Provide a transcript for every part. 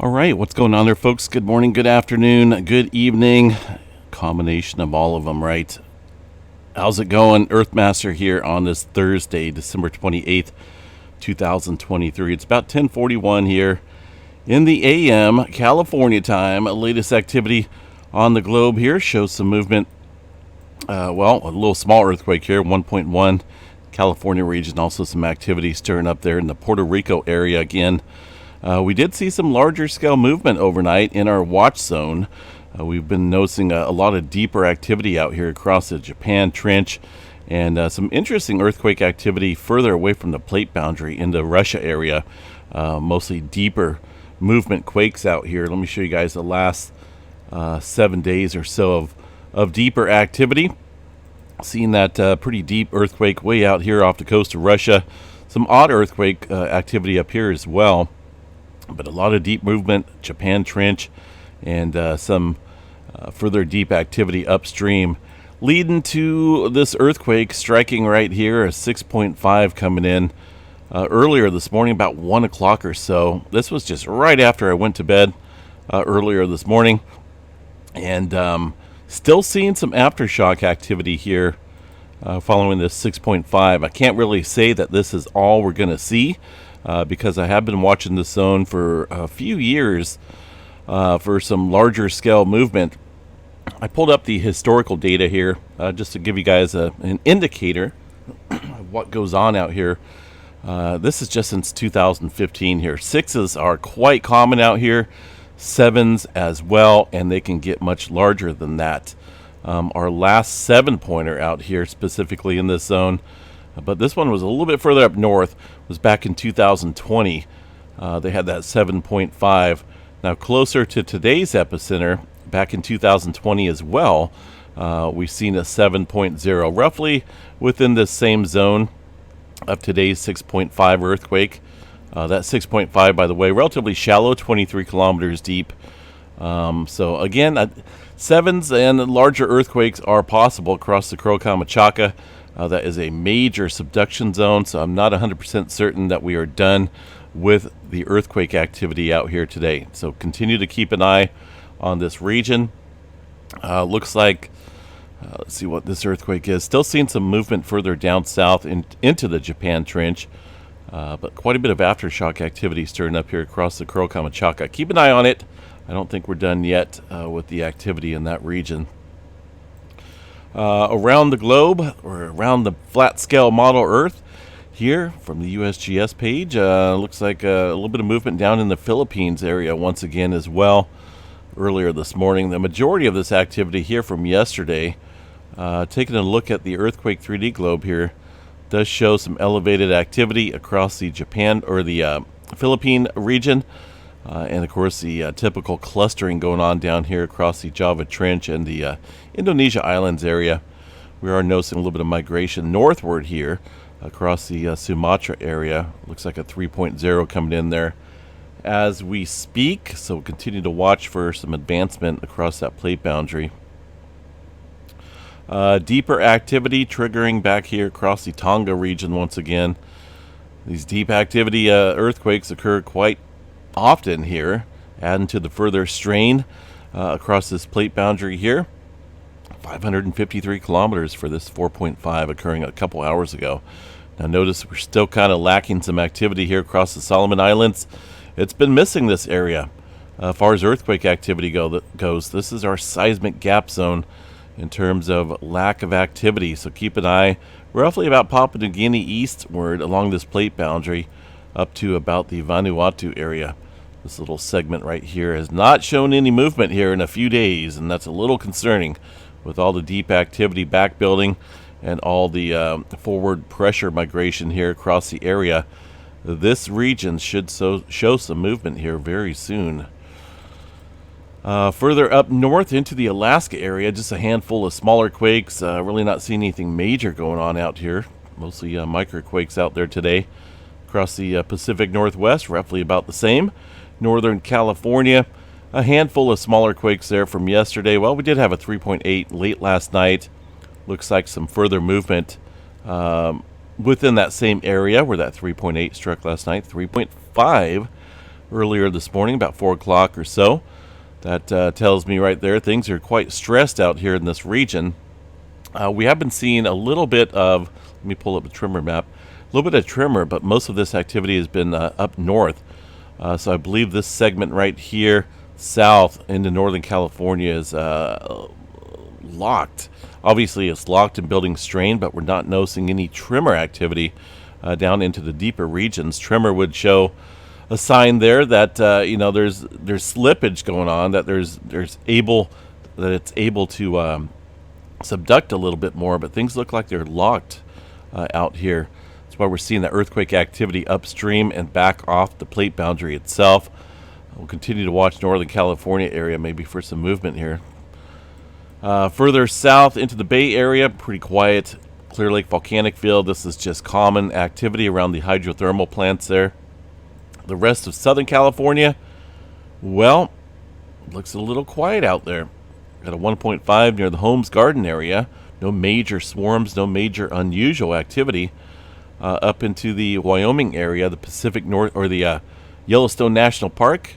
All right, what's going on there, folks? Good morning, good afternoon, good evening. Combination of all of them, right? How's it going? Earthmaster here on this Thursday, December 28th, 2023. It's about 10:41 here in the AM, California time. Latest activity on the globe here shows some movement. A little small earthquake here, 1.1 California region. Also some activity stirring up there in the Puerto Rico area again. We did see some larger scale movement overnight in our watch zone. We've been noticing a lot of deeper activity out here across the Japan Trench and some interesting earthquake activity further away from the plate boundary in the Russia area. Mostly deeper movement quakes out here. Let me show you guys the last 7 days or so of deeper activity. Seeing that pretty deep earthquake way out here off the coast of Russia. Some odd earthquake activity up here as well. But a lot of deep movement, Japan Trench, and some further deep activity upstream, leading to this earthquake striking right here, a 6.5 coming in earlier this morning, about 1 o'clock or so. This was just right after I went to bed earlier this morning, and still seeing some aftershock activity here following this 6.5. I can't really say that this is all we're going to see. Because I have been watching this zone for a few years for some larger scale movement. I pulled up the historical data here just to give you guys an indicator of what goes on out here. This is just since 2015 here. Sixes are quite common out here, sevens as well, and they can get much larger than that. Our last 7-pointer out here, specifically in this zone, but this one was a little bit further up north, was back in 2020. They had that 7.5. Now closer to today's epicenter, back in 2020 as well, we've seen a 7.0, roughly within the same zone of today's 6.5 earthquake. That 6.5, by the way, relatively shallow, 23 kilometers deep. So again, sevens and larger earthquakes are possible across the Kamchatka. That is a major subduction zone, so I'm not 100% certain that we are done with the earthquake activity out here today. So continue to keep an eye on this region. Looks like, let's see what this earthquake is. Still seeing some movement further down south into the Japan Trench, but quite a bit of aftershock activity stirring up here across the Kamchatka. Keep an eye on it. I don't think we're done yet with the activity in that region. Around the globe, or around the flat scale model Earth, here from the USGS page, looks like a little bit of movement down in the Philippines area once again as well. Earlier this morning, the majority of this activity here from yesterday, taking a look at the earthquake 3D globe here, does show some elevated activity across the Japan or the Philippine region. And of course the typical clustering going on down here across the Java Trench and the Indonesia Islands area. We are noticing a little bit of migration northward here across the Sumatra area. Looks like a 3.0 coming in there as we speak. So we'll continue to watch for some advancement across that plate boundary. Deeper activity triggering back here across the Tonga region once again. These deep activity earthquakes occur quite often here, adding to the further strain across this plate boundary here. 553 kilometers for this 4.5 occurring a couple hours ago. Now notice we're still kind of lacking some activity here across the Solomon Islands. It's been missing this area as far as earthquake activity goes. This is our seismic gap zone in terms of lack of activity, so keep an eye roughly about Papua New Guinea eastward along this plate boundary up to about the Vanuatu area. This little segment right here has not shown any movement here in a few days, and that's a little concerning with all the deep activity back building and all the forward pressure migration here across the area. This region should show some movement here very soon. Further up north into the Alaska area, just a handful of smaller quakes. Really not seeing anything major going on out here. Mostly microquakes out there today. Across the Pacific Northwest, roughly about the same. Northern California, a handful of smaller quakes there from yesterday. Well, we did have a 3.8 late last night. Looks like some further movement within that same area where that 3.8 struck last night. 3.5 earlier this morning, about 4 o'clock or so. That tells me right there things are quite stressed out here in this region. We have been seeing a little bit of, let me pull up the tremor map, a little bit of tremor, but most of this activity has been up north. So I believe this segment right here, south into Northern California, is locked. Obviously, it's locked and building strain, but we're not noticing any tremor activity down into the deeper regions. Tremor would show a sign there that there's slippage going on, that it's able to subduct a little bit more, but things look like they're locked out here. That's why we're seeing the earthquake activity upstream and back off the plate boundary itself. We'll continue to watch Northern California area maybe for some movement here. Further south into the Bay Area, pretty quiet. Clear Lake volcanic field. This is just common activity around the hydrothermal plants there. The rest of Southern California, well, looks a little quiet out there. Got a 1.5 near the Holmes Garden area. No major swarms, no major unusual activity. Up into the Wyoming area, the Pacific North, or the Yellowstone National Park.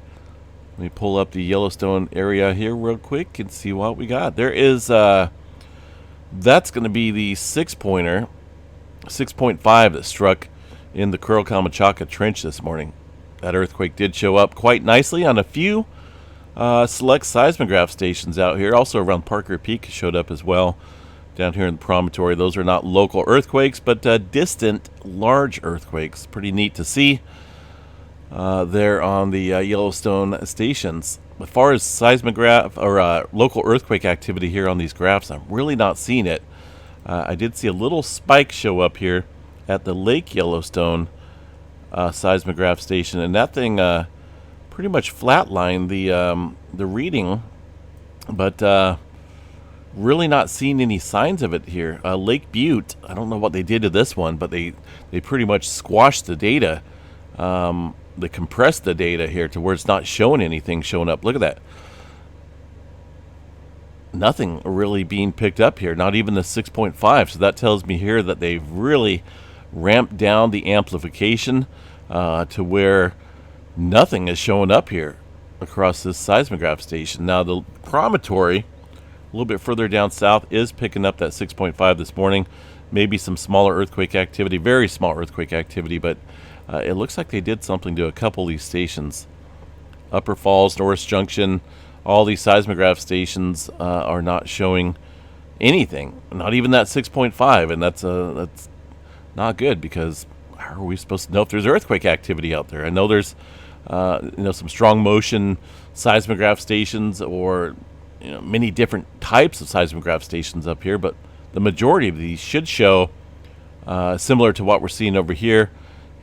Let me pull up the Yellowstone area here real quick and see what we got. There is, that's going to be the 6-pointer, 6.5 that struck in the Kuril Kamchatka Trench this morning. That earthquake did show up quite nicely on a few select seismograph stations out here. Also around Parker Peak showed up as well. Down here in the promontory, those are not local earthquakes, but distant large earthquakes. Pretty neat to see there on the Yellowstone stations. As far as seismograph or local earthquake activity here on these graphs, I'm really not seeing it. I did see a little spike show up here at the Lake Yellowstone seismograph station, and that thing pretty much flatlined the reading, but really not seeing any signs of it here. Lake Butte, I don't know what they did to this one, but they pretty much squashed the data. They compressed the data here to where it's not showing anything showing up. Look at that. Nothing really being picked up here, not even the 6.5. So that tells me here that they've really ramped down the amplification to where nothing is showing up here across this seismograph station. Now the promontory, a little bit further down south, is picking up that 6.5 this morning. Maybe some smaller earthquake activity, very small earthquake activity, but it looks like they did something to a couple of these stations. Upper Falls, Norris Junction, all these seismograph stations are not showing anything, not even that 6.5, and that's not good, because how are we supposed to know if there's earthquake activity out there? I know there's some strong motion seismograph stations, or many different types of seismograph stations up here, but the majority of these should show, similar to what we're seeing over here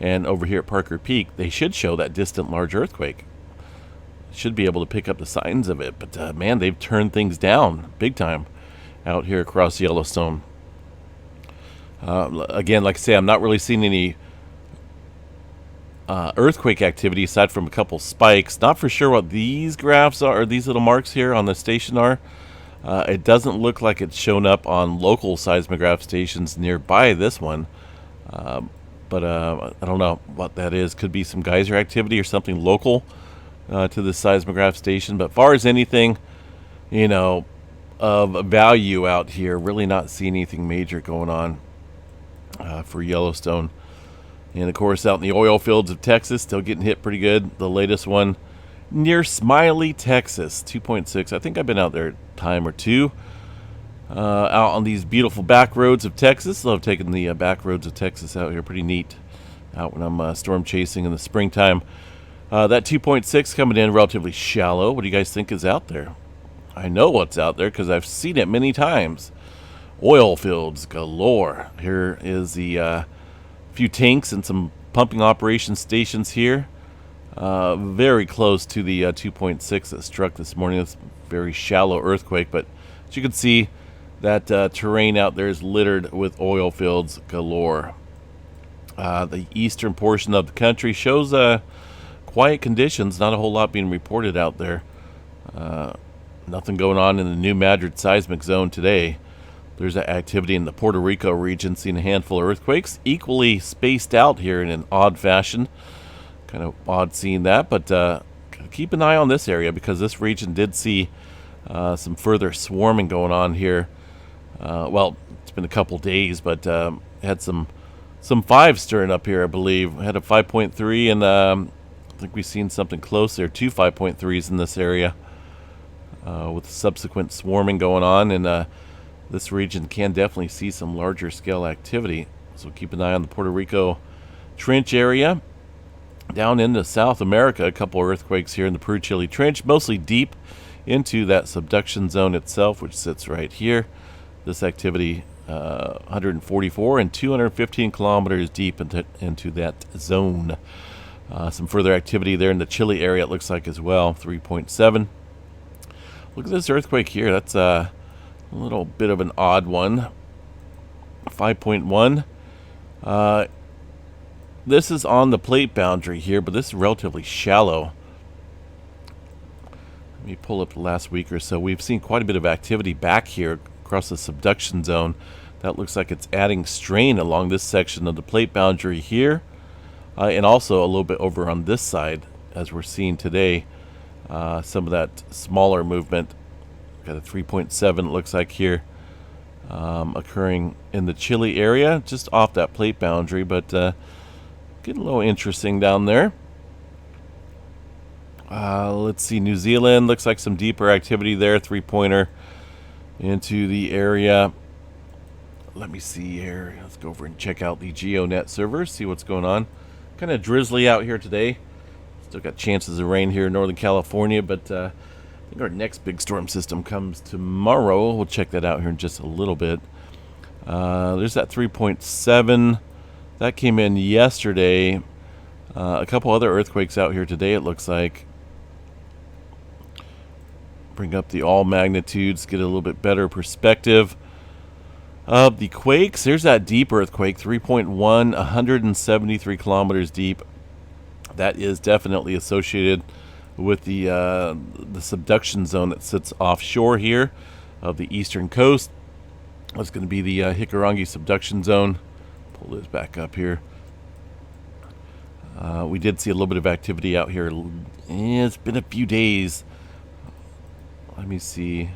and over here at Parker Peak, they should show that distant large earthquake. Should be able to pick up the signs of it, but man, they've turned things down big time out here across Yellowstone. Again, like I say, I'm not really seeing any earthquake activity aside from a couple spikes. Not for sure what these graphs are, or these little marks here on the station are. It doesn't look like it's shown up on local seismograph stations nearby this one. But I don't know what that is. Could be some geyser activity or something local to the seismograph station. But as far as anything, of value out here, really not seeing anything major going on for Yellowstone. And of course, out in the oil fields of Texas, still getting hit pretty good. The latest one near Smiley, Texas, 2.6. I think I've been out there a time or two. Out on these beautiful back roads of Texas. Love taking the back roads of Texas out here. Pretty neat. Out when I'm storm chasing in the springtime. That 2.6 coming in relatively shallow. What do you guys think is out there? I know what's out there because I've seen it many times. Oil fields galore. Here is the few tanks and some pumping operation stations here. Very close to the 2.6 that struck this morning. It's a very shallow earthquake, but as you can see, that terrain out there is littered with oil fields galore. The eastern portion of the country shows quiet conditions. Not a whole lot being reported out there. Nothing going on in the New Madrid seismic zone today. There's activity in the Puerto Rico region, seeing a handful of earthquakes, equally spaced out here in an odd fashion. Kind of odd seeing that, but keep an eye on this area because this region did see some further swarming going on here. Well, it's been a couple days, but had some fives stirring up here, I believe. Had a 5.3, and I think we've seen something close there, 2 5.3s in this area with subsequent swarming going on, and this region can definitely see some larger scale activity. So keep an eye on the Puerto Rico Trench area. Down into South America, a couple of earthquakes here in the Peru-Chile Trench, mostly deep into that subduction zone itself, which sits right here. This activity 144 and 215 kilometers deep into that zone. Some further activity there in the Chile area, it looks like, as well, 3.7. Look at this earthquake here. That's a little bit of an odd one, 5.1. This is on the plate boundary here, but this is relatively shallow. Let me pull up the last week or so. We've seen quite a bit of activity back here across the subduction zone. That looks like it's adding strain along this section of the plate boundary here, and also a little bit over on this side, as we're seeing today. Some of that smaller movement, got a 3.7 it looks like here, occurring in the Chile area, just off that plate boundary, but getting a little interesting down there. Let's see, New Zealand, looks like some deeper activity there, 3-pointer into the area. Let me see here. Let's go over and check out the GeoNet server, see what's going on. Kind of drizzly out here today. Still got chances of rain here in Northern California, but I think our next big storm system comes tomorrow. We'll check that out here in just a little bit. There's that 3.7. That came in yesterday. A couple other earthquakes out here today, it looks like. Bring up the all magnitudes, get a little bit better perspective of the quakes. There's that deep earthquake, 3.1, 173 kilometers deep. That is definitely associated with the subduction zone that sits offshore here of the eastern coast. That's going to be the Hikurangi subduction zone. Pull this back up here. We did see a little bit of activity out here. It's been a few days. Let me see.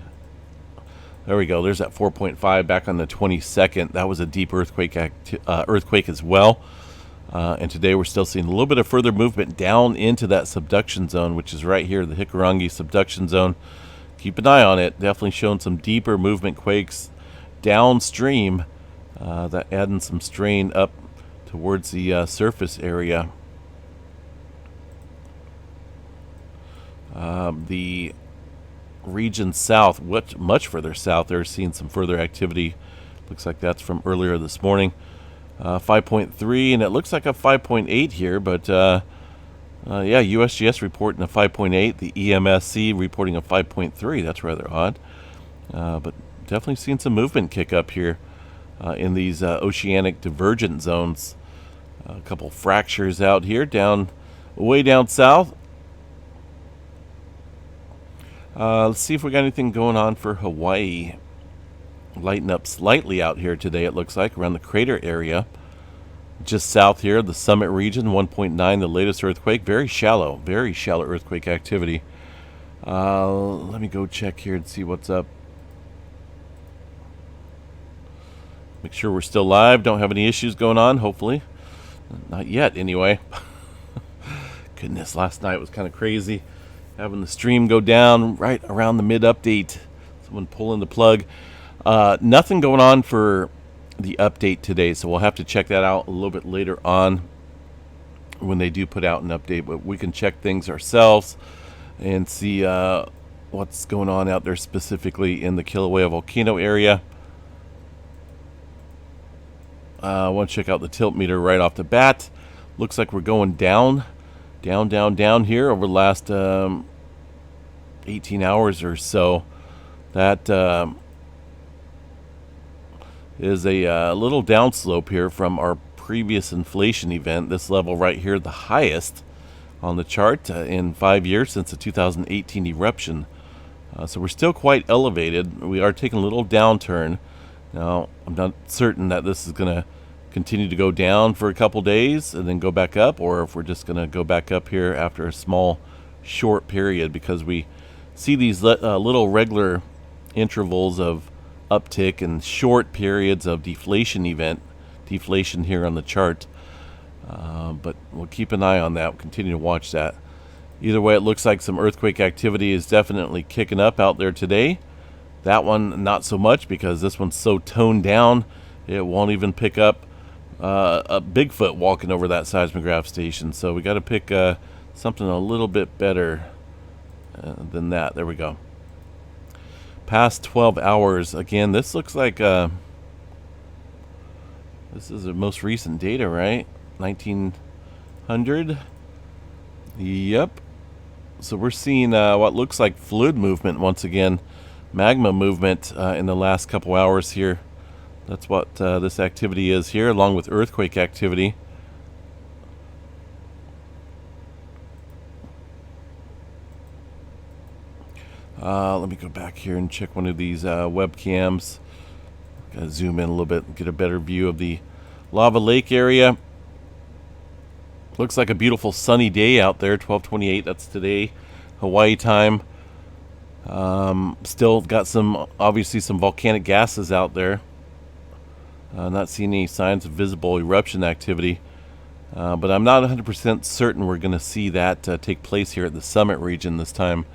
There we go. There's that 4.5 back on the 22nd. That was a deep earthquake as well. And today we're still seeing a little bit of further movement down into that subduction zone, which is right here, the Hikurangi subduction zone. Keep an eye on it. Definitely showing some deeper movement quakes downstream, that adding some strain up towards the surface area. The region south, much further south, they're seeing some further activity. Looks like that's from earlier this morning. 5.3, and it looks like a 5.8 here, but yeah, USGS reporting a 5.8, the EMSC reporting a 5.3. That's rather odd, but definitely seeing some movement kick up here in these oceanic divergent zones. A couple fractures out here, way down south. Let's see if we got anything going on for Hawaii. Lighten up slightly out here today, it looks like, around the crater area. Just south here, the summit region, 1.9, the latest earthquake. Very shallow earthquake activity. Let me go check here and see what's up. Make sure we're still live, don't have any issues going on, hopefully. Not yet, anyway. Goodness, last night was kind of crazy. Having the stream go down right around the mid-update. Someone pulling the plug. Nothing going on for the update today, so we'll have to check that out a little bit later on when they do put out an update. But we can check things ourselves and see what's going on out there specifically in the Kilauea volcano area. I want to check out the tilt meter right off the bat. Looks like we're going down here over the last 18 hours or so. That is a little downslope here from our previous inflation event. This level right here, the highest on the chart in 5 years since the 2018 eruption. So we're still quite elevated. We are taking a little downturn. Now, I'm not certain that this is going to continue to go down for a couple days and then go back up, or if we're just going to go back up here after a small, short period, because we see these little regular intervals of uptick and short periods of deflation here on the chart. But we'll keep an eye on that. We'll continue to watch that. Either way, it looks like some earthquake activity is definitely kicking up out there today. That one, not so much, because this one's so toned down, it won't even pick up a Bigfoot walking over that seismograph station. So we got to pick something a little bit better than that. There we go. Past 12 hours. Again, this looks like this is the most recent data, right? 1900. Yep. So we're seeing what looks like fluid movement once again, magma movement in the last couple hours here. That's what this activity is here, along with earthquake activity. Let me go back here and check one of these webcams. Gotta zoom in a little bit and get a better view of the lava lake area. Looks like a beautiful sunny day out there, 12:28. That's today, Hawaii time. Still got obviously some volcanic gases out there. Not seeing any signs of visible eruption activity. But I'm not 100% certain we're going to see that take place here at the summit region this time.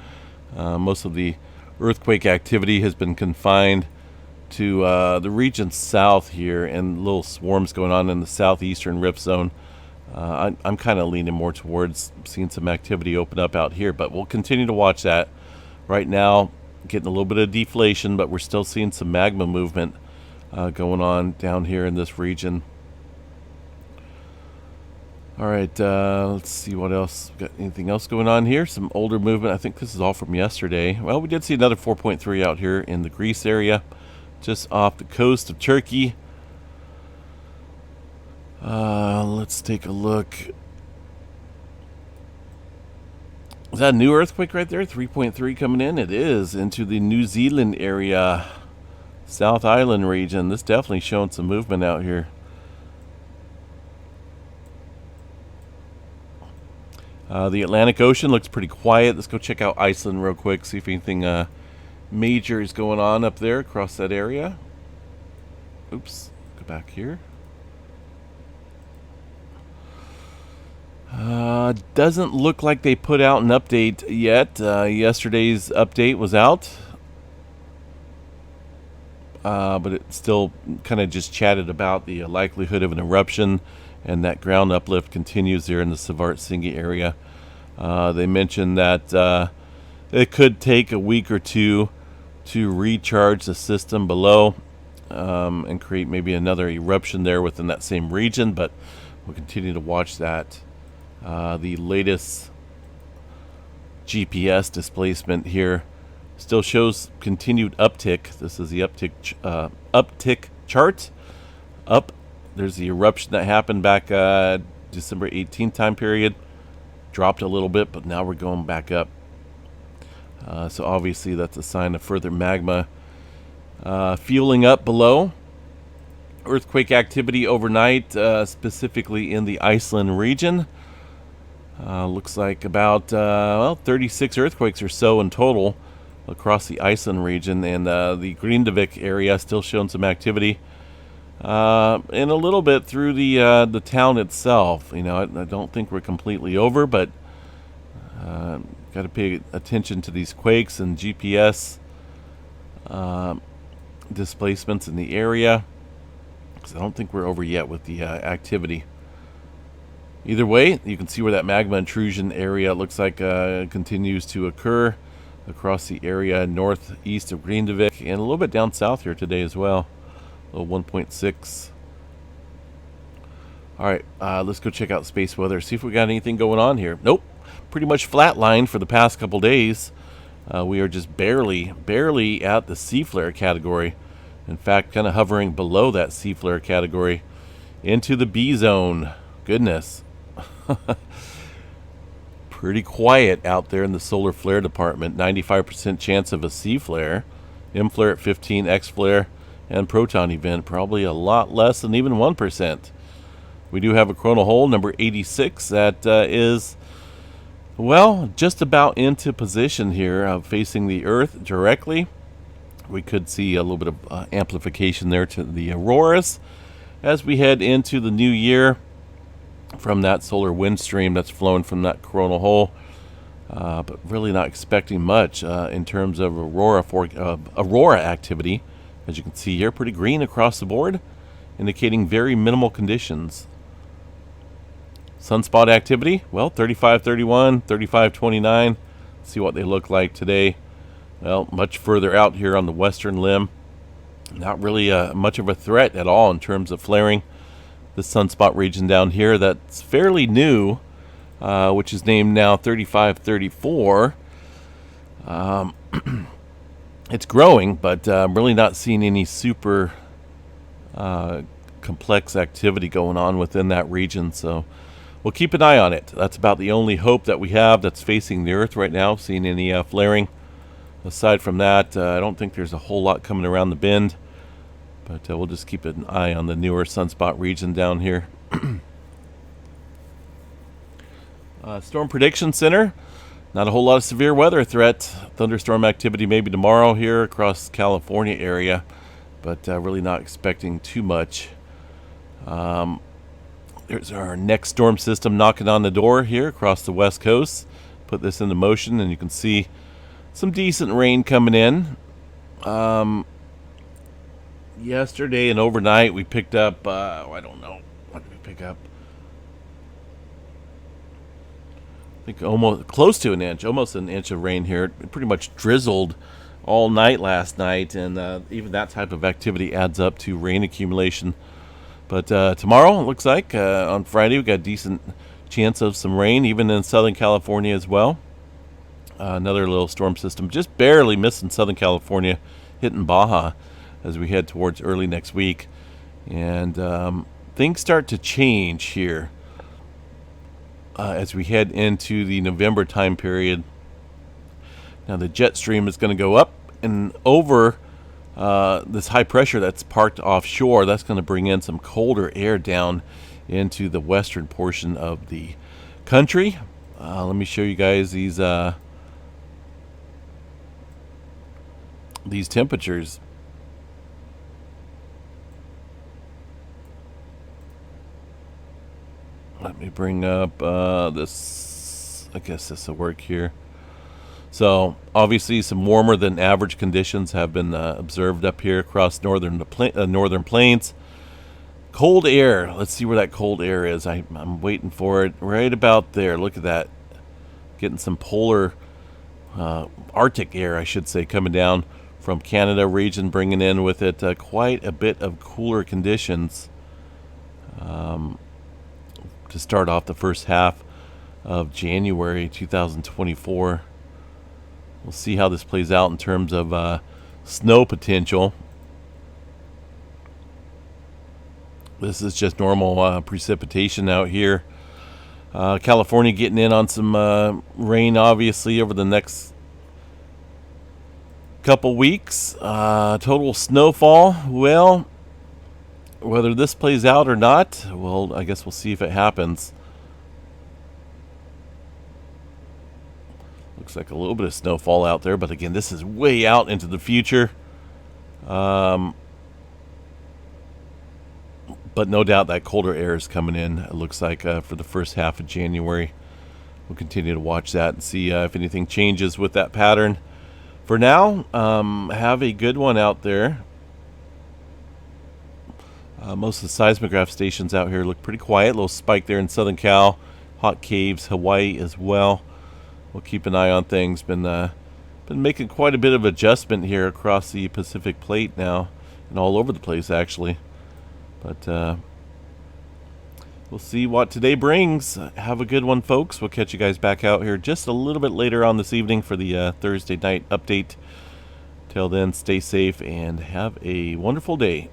Most of the earthquake activity has been confined to the region south here, and little swarms going on in the southeastern rift zone. I'm kind of leaning more towards seeing some activity open up out here, but we'll continue to watch that. Right now, getting a little bit of deflation, but we're still seeing some magma movement going on down here in this region. All right, let's see what else. Got anything else going on here? Some older movement. I think this is all from yesterday. Well, we did see another 4.3 out here in the Greece area, just off the coast of Turkey. Let's take a look. Is that a new earthquake right there? 3.3 coming in? It is, into the New Zealand area, South Island region. This definitely showing some movement out here. The Atlantic Ocean looks pretty quiet. Let's go check out Iceland real quick, see if anything major is going on up there across that area. Oops, go back here. Doesn't look like they put out an update yet. Yesterday's update was out, but it still kind of just chatted about the likelihood of an eruption, and that ground uplift continues there in the Svartsengi area. They mentioned that it could take a week or two to recharge the system below and create maybe another eruption there within that same region, but we'll continue to watch that. The latest GPS displacement here still shows continued uptick. This is the uptick chart. There's the eruption that happened back December 18th time period. Dropped a little bit, but now we're going back up. So obviously that's a sign of further magma fueling up below. Earthquake activity overnight, specifically in the Iceland region. Looks like about 36 earthquakes or so in total across the Iceland region, and the Grindavik area still showing some activity, and a little bit through the town itself. You know, I don't think we're completely over, but got to pay attention to these quakes and GPS displacements in the area, because I don't think we're over yet with the activity. Either way, you can see where that magma intrusion area looks like continues to occur across the area northeast of Grindavik, and a little bit down south here today as well. A little 1.6. All right, let's go check out space weather, see if we got anything going on here. Nope, pretty much flatlined for the past couple days. We are just barely at the C flare category. In fact, kind of hovering below that C flare category into the B zone. Goodness. Pretty quiet out there in the solar flare department. 95% chance of a C flare. M flare at 15, X flare and proton event, probably a lot less than even 1%. We do have a coronal hole, number 86, that is, well, just about into position here, facing the Earth directly. We could see a little bit of amplification there to the auroras as we head into the new year from that solar wind stream that's flowing from that coronal hole. But really not expecting much in terms of aurora activity. As you can see here, pretty green across the board, indicating very minimal conditions. Sunspot activity, well, 3531, 3529. See what they look like today. Well, much further out here on the western limb. Not really much of a threat at all in terms of flaring. The sunspot region down here that's fairly new, which is named now 3534. It's growing, but I'm really not seeing any super complex activity going on within that region. So we'll keep an eye on it. That's about the only hope that we have that's facing the Earth right now, seeing any flaring. Aside from that, I don't think there's a whole lot coming around the bend, but we'll just keep an eye on the newer sunspot region down here. Storm Prediction Center, not a whole lot of severe weather threat. Thunderstorm activity maybe tomorrow here across California area, but really not expecting too much. There's our next storm system knocking on the door here across the west coast. Put this into motion and you can see some decent rain coming in. Yesterday and overnight we picked up, I don't know, what did we pick up? I think almost close to an inch, almost an inch of rain here. It pretty much drizzled all night last night, and even that type of activity adds up to rain accumulation. But tomorrow, it looks like, on Friday, we got a decent chance of some rain, even in Southern California as well. Another little storm system just barely missing Southern California, hitting Baja as we head towards early next week. And things start to change here as we head into the November time period. Now the jet stream is going to go up and over this high pressure that's parked offshore. That's going to bring in some colder air down into the western portion of the country. Let me show you guys these temperatures. Let me bring up this. I guess this will work here. So obviously some warmer than average conditions have been observed up here across northern plains. Cold air. Let's see where that cold air is. I'm waiting for it right about there. Look at that. Getting some polar Arctic air, I should say, coming down from Canada region, bringing in with it quite a bit of cooler conditions to start off the first half of January 2024. We'll see how this plays out in terms of snow potential. This is just normal precipitation out here. California getting in on some rain, obviously, over the next couple weeks. Total snowfall, well, whether this plays out or not, well, I guess we'll see if it happens. Looks like a little bit of snowfall out there, but again, this is way out into the future. But no doubt that colder air is coming in, it looks like, for the first half of January. We'll continue to watch that and see if anything changes with that pattern. For now, have a good one out there. Most of the seismograph stations out here look pretty quiet. A little spike there in Southern Cal, Hot Caves, Hawaii as well. We'll keep an eye on things. Been making quite a bit of adjustment here across the Pacific Plate now, and all over the place actually. But we'll see what today brings. Have a good one, folks. We'll catch you guys back out here just a little bit later on this evening for the Thursday night update. Till then, stay safe and have a wonderful day.